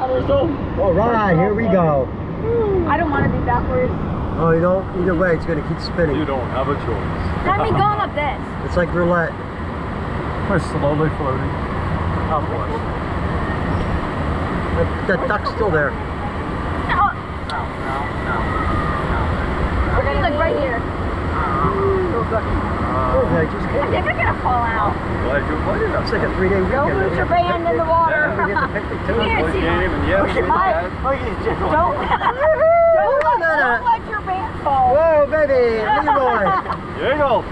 All right, here we go. I don't want to do backwards. Oh, you don't? Either way, it's going to keep spinning. You don't have a choice. Let me going up this. It's like roulette. We're slowly floating upwards. That duck's still there. No. We're going to like right here. Oh, I just I came. think we're going to fall out. Glad you played it. It's like a 3-day weekend. Don't lose your band in the water. We get the picnic too. Can't Play see game that. and yeah, we did that. Don't let your band fall. Whoa, baby, Leroy. There you go.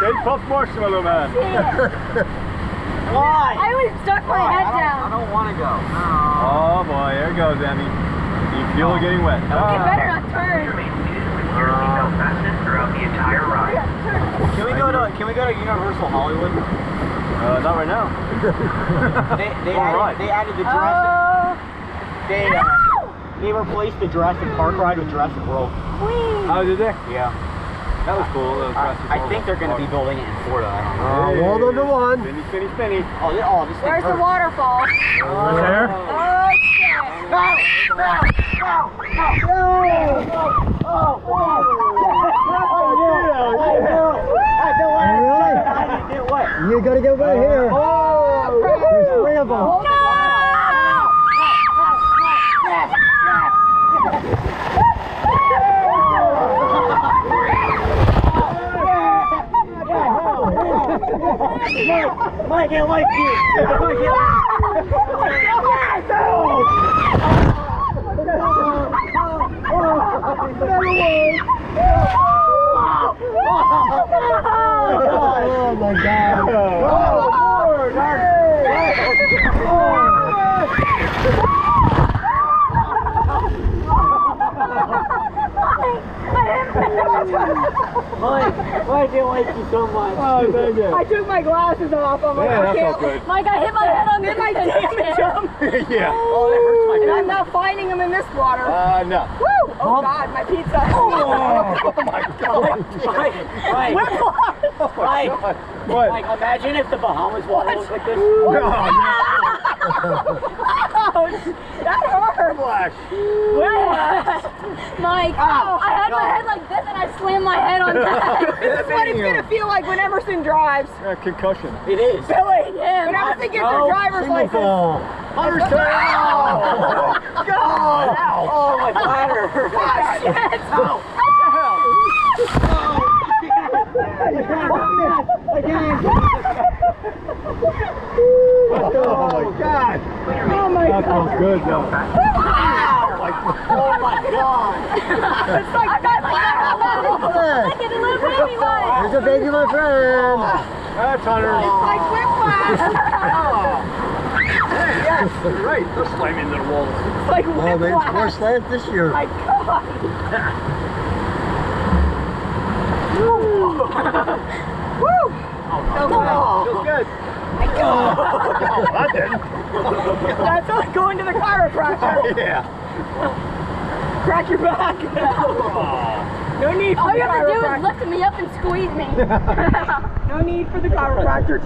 Stay puft marshmallow man. Why? I always stuck my head down. I don't want to go. Oh boy, there goes Emmy. You feel it getting wet. You better not turn. Throughout the entire ride. Can we go to Universal Hollywood? Not right now. They added the Jurassic. They replaced the Jurassic Park ride with Jurassic World. Oh, did they? Yeah. That was cool. I think they're going to be building it in Florida. I don't know. Roll on the one. Spinny. Oh, this thing Where's the hurts. waterfall? There. Oh, shit. You gotta get right here. There's 3 of them. No! Mike, I like you. Oh my God. Mike, I didn't like you so much. Oh, thank you. I took my glasses off. I'm like, Yeah, I that can't. felt good. Mike, I hit my head on this. I damage him. Yeah. Oh, that hurts my And back. I'm not finding him in this water. No. Woo! Oh God, my pizza. Oh my God. Mike, What? Mike, imagine if the Bahamas water looked like this. Ouch! That hurt. Flash. Mike, I had my head like this and I slammed my head on that. This is what it's gonna feel like when Emerson drives. Concussion. It is. Billy, when Emerson gets their driver's license. Hunter's turn. Oh, my bladder. Oh, shit! Oh my God. Oh my That God! feels good though. Oh, my God. It's like that, like a little baby one. There's a baby, my friend. That's Hunter. Like whiplash. Yes, you're right. They're slamming into the walls. It's like Oh, man, it's more whiplash. slants this year. My God. Woo! So good. Feels good. My God. That didn't. That's like going to the chiropractor. Yeah. Crack your back. No need for All the you have to do is chiropractor. lift me up and squeeze me. No need for the chiropractor,